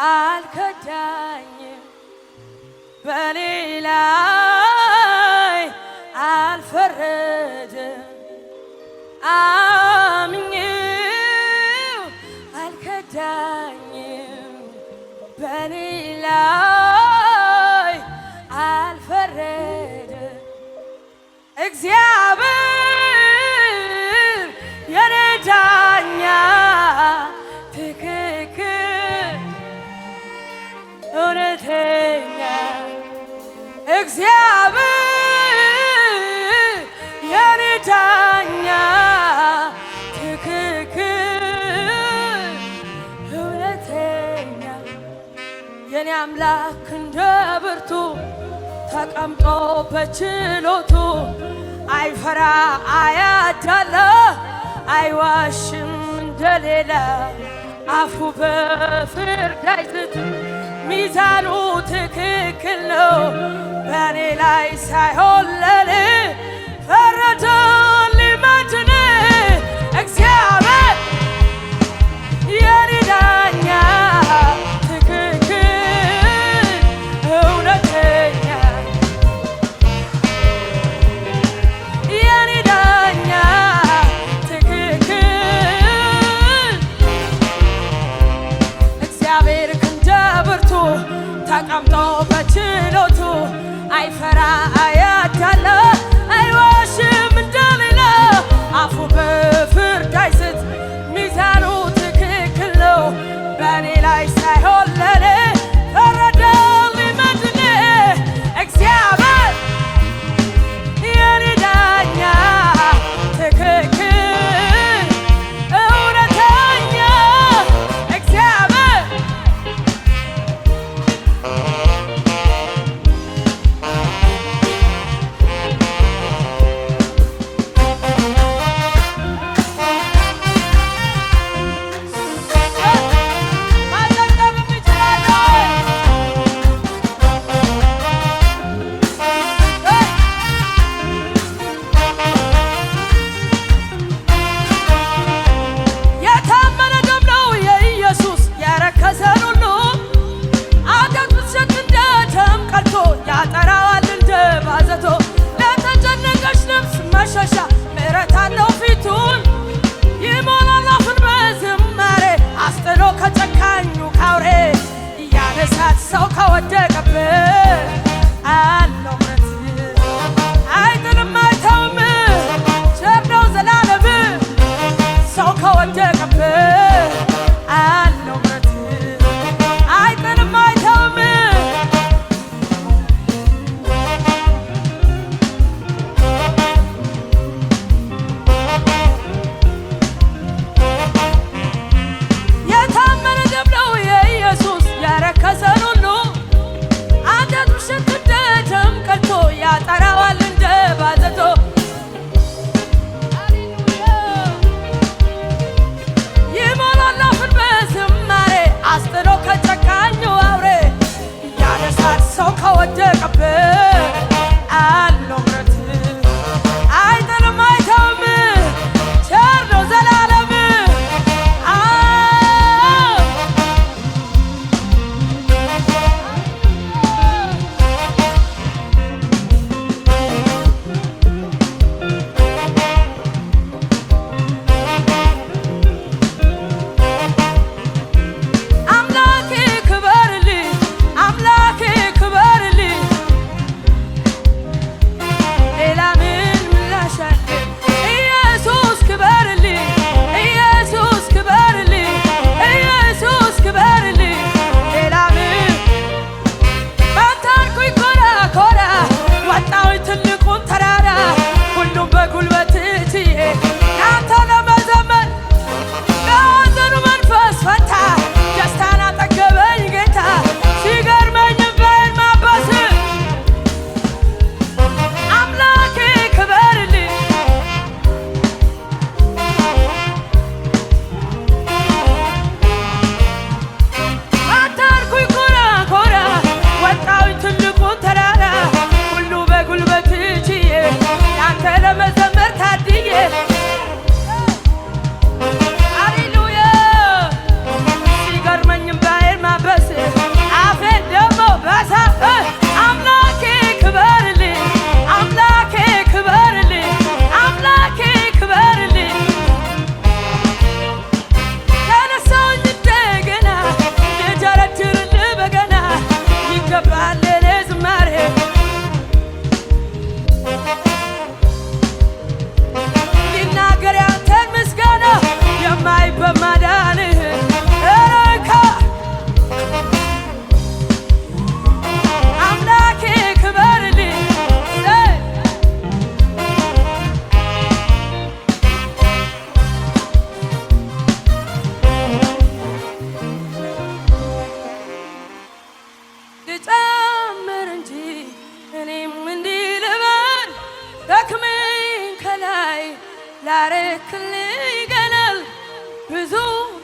አልከዳኝም በኔ ላይ አልፈረደም አምኜው አልከዳኝም በኔ ላይ አልፈረደም እግዚአብሔር የኔ ዳኛ ትክክል እውነተኛ እግዚአብሔር የኔ ዳኛ ትክክል እውነተኛ የኔ አምላክ እንደ ብርቱ ተቀምጦ በችሎቱ አይፈራ አያዳላ አይዋሽም እንደሌላ አፉ በፍርድ አይስትም ሚዛኑ ትክክል ነው በኔ ላይ ሳይሆን ለኔ ፈረደልኝ መድኔ እግዚአብሔር የኔ ዳኛ ትክክል እውነተኛ የኔ ዳኛ ትክክል እግዚአብሔር ክንደ ብርቱ ተቀምጦ በችሎቱ አይፈራ አያዳላ አይዋሽም እንደሌላ አፉ በፍርድ አይስት ሚዛኑ ትክክል ነው በኔ ላይ ሳይሆን ለኔ ፈረደልኝ መድኔ እግዚአብሔር የኔ ዳኛ ትክክል እውነተኛ እግዚአብሔር የታመነ ደም ነው የኢየሱስ ያረከሰን ሁሉ አዳም ብትሸት እንደ ደም ቀልቶ ያጠራዋል እንደ ባዘቶ ለተጨነቀች ነፍስ መሸሻ ምሕረት አለው ፊቱን ይሞላል አፉን በዝማሬ አስጥሎ ከጨካኙ ካውሬ እያነሳት ሰው ከወደቀበት አለው ምሕረት አይጥልም አይተውም ቸር ነው ዘላለም ሰው ከወደቀበት አለው ምሕረት አይጥልም አይተውም የታመነ ደም ነው የኢየሱስ ያረከሰን ሁሉ አንዳች ውሸት እንደ ደም ቀልቶ ያጠራዋል እንደ ባዘቶ ይሞላል አፉን በዝማሬ አስጥሎ ከጨካኙ አውሬ እያነሳት ሰው ከወደቀበት አለው ምሕረት አይጥልም አይተውም ቸር ነው ዘላለም አምላኬ ክበርልኝ አምላኬ ክበርልኝ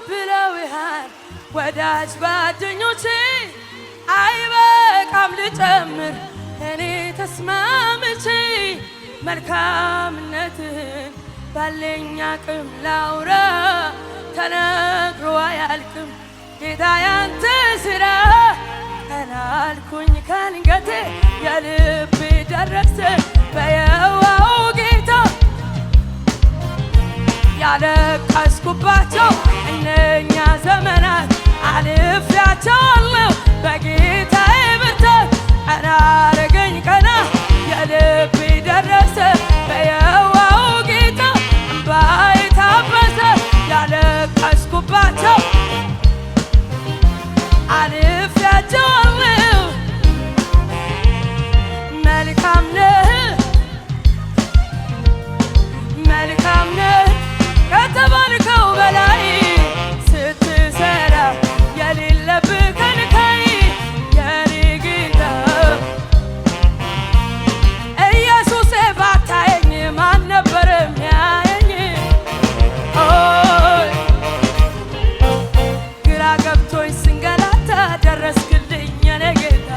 ብለውሃል ወዳጅ ጓደኞቼ አይበቃም ልጨምር እኔ ተስማምቼ መልካምነትህን ባለኝ አቅም ላውራ ተነግሮ አያልቅም ጌታ ያንተ ሥራ ቀና አልኩኝ ከአንገቴ የልቤ ደረሰ በየዋሁ ጌታ ያለቀስኩባቸው እነኛ ዘመናት አልፌያቸዋለሁ በጌታዬ ብርታት ቀና አረገኝ ቀና የልቤ ደረሰ በየዋሁ ጌታ እምባዬ ታበሰ ያለቀስኩባቸው አልፌያቸዋለሁ መልካም ነህ መልካም ነህ ከተባልከው በላይ ስትሰራ የሌለብህ ከልካይ የኔ ጌታ ኢየሱሴ ባታየኝ ማን ነበር የሚያየኝ ግራ ገብቶኝ ስንገላታ ደረስክልኝ የኔ ጌታ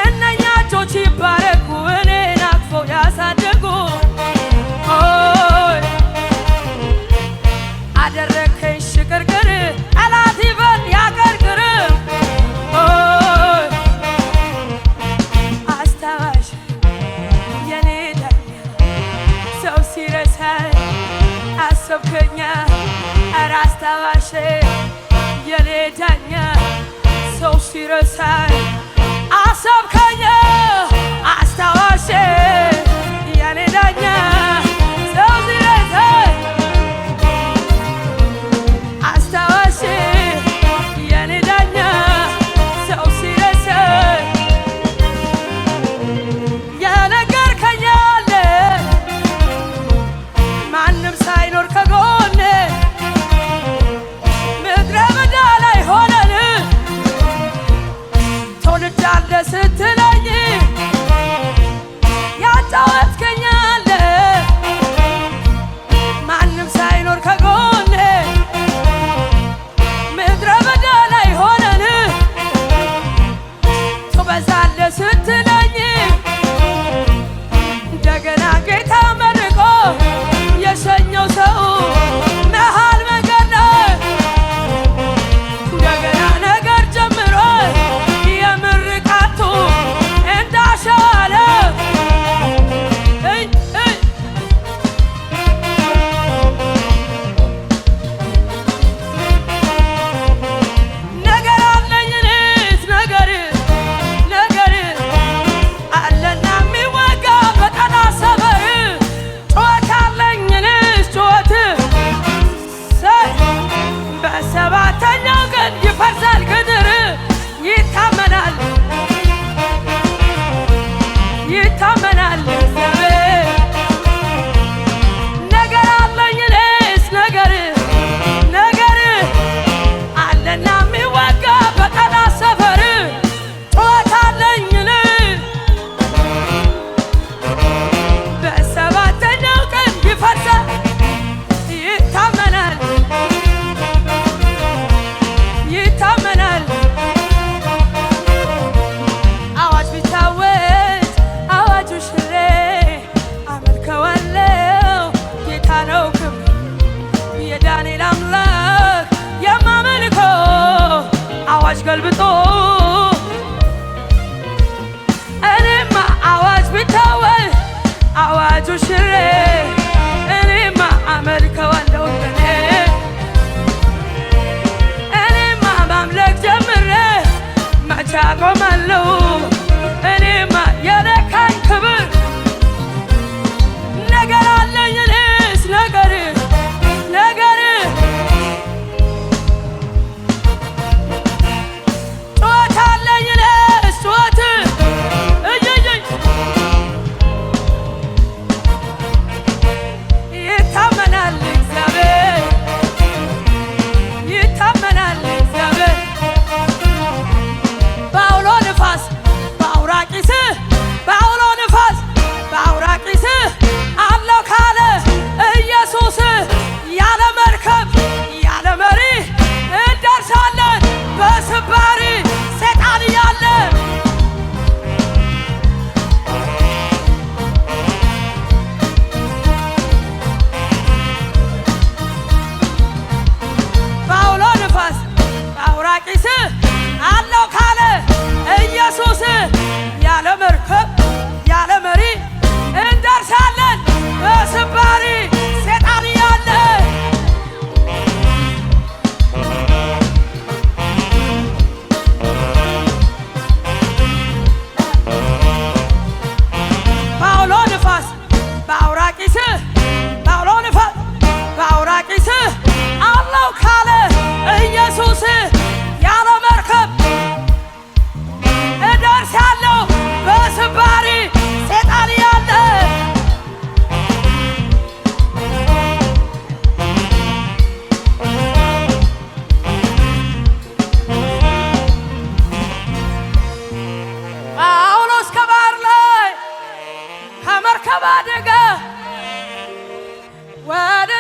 እነኛ እጆች ይባረኩ እኔን አቅፈው ያሳደጉ አደረከኝ ሽቅርቅር ጠላት ይበል ያቀርቅር አስታዋሽ የኔ ዳኛ ሰው ሲረሳኝ አሰብከኛ ኧረ አስታዋሽ የኔ ዳኛ ሰው ሲረሳኝ አሰብከኛ አስታዋሽ የኔ ዳኛ ሰው ሲረሳኝ አስታዋሽ የኔ ዳኛ ሰው ሲረሳኝ የነገርከኝ አለ ማንም ሳይኖር ከጎኔ ምድረ በዳ ላይ ሆነን ትውልዳለ ስትለኝ ያጫወትከኝ አለ ማንም ሳይኖር ከጎኔ ምድረ በዳ ላይ ሆነን ትበዛለ ስትለኝ እንደገና ጌታ መርቆ የሸኘው ሰው መሃል መንገድ ላይ እንደገና ነገር ጀምሮ የምርቃቱ እንዳሻለ ነገር አለኝ እኔስ ነገር አለና የሚወጋ በጠላት ሰፈር ጩኸት አለኝ እኔስ ጩኸት በሰባተኛው ቀን ይፈርሳል ቅጥር ይታመናል እግዚአብሔር ነገር አለኝ እኔስ ነገር አለና የሚወጋ በጠላት ሰፈር ጩኸት አለኝ እኔ በሰባተኛው ቀን ይፈርሳል ይታመናል አዋጅ ቢታወጅ አዋጁ ሽሬ አመልከዋለሁ ጌታ ነው ክብር የዳንኤል አምላክ የማመልከው አዋጅ ገልብጦ እኔማ አዋጅ ቢታወጅ አዋጁ ሽሬ እኔማ አመልከዋለሁ እኔማ ማምለክ ጀምሬ መቼ አቆማለሁ እኔማ የነካኝ ክብር ነገር አለኝ እኔስ ነገር ጩኸት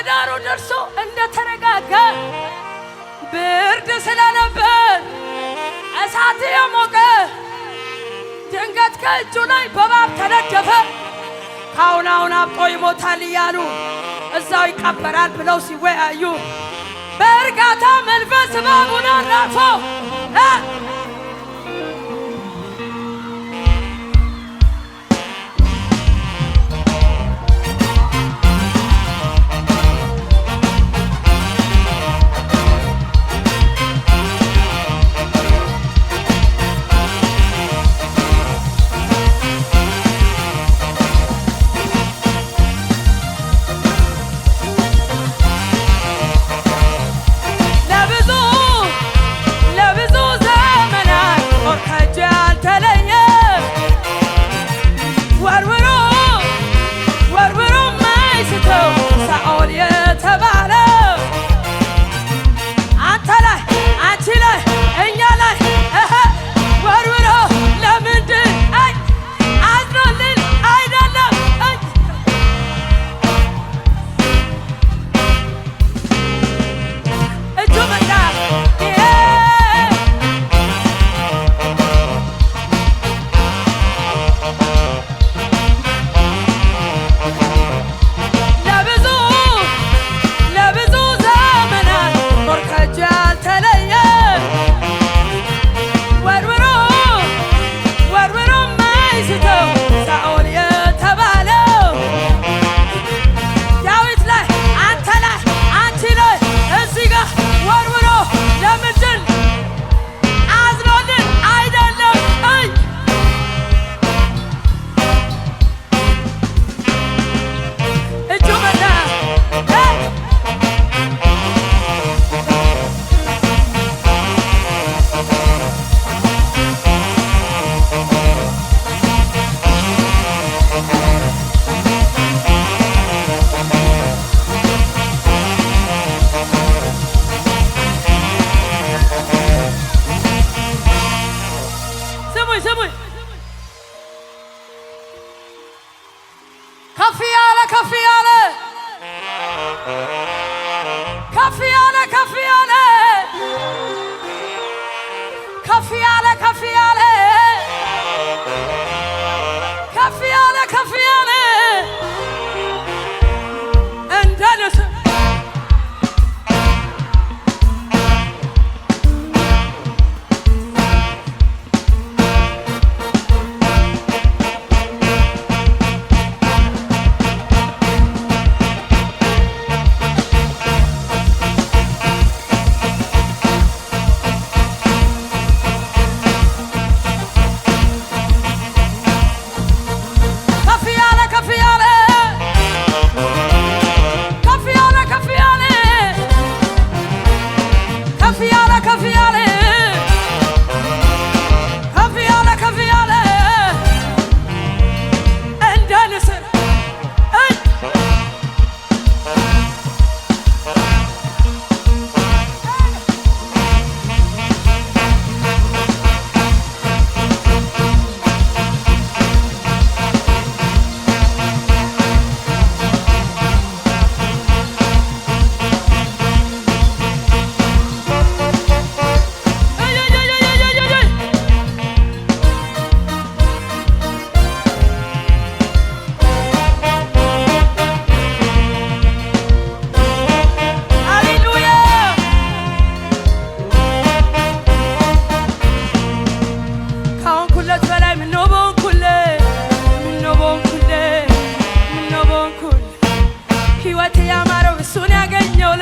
አዳሩ ደርሶ እንደተረጋጋ ብርድ ስለነበር እሳት የሞቀ ድንገት ከእጁ ላይ በእባብ ተነደፈ። ካሁን አብጦ ይሞታል እያሉ እዛው ይቀበራል ብለው ሲወያዩ በእርጋታ መንፈስ እባቡን አራግፎ ከፍ ያለ እንደ ንስር ሕይወት ያማረው እሱን ያገኘው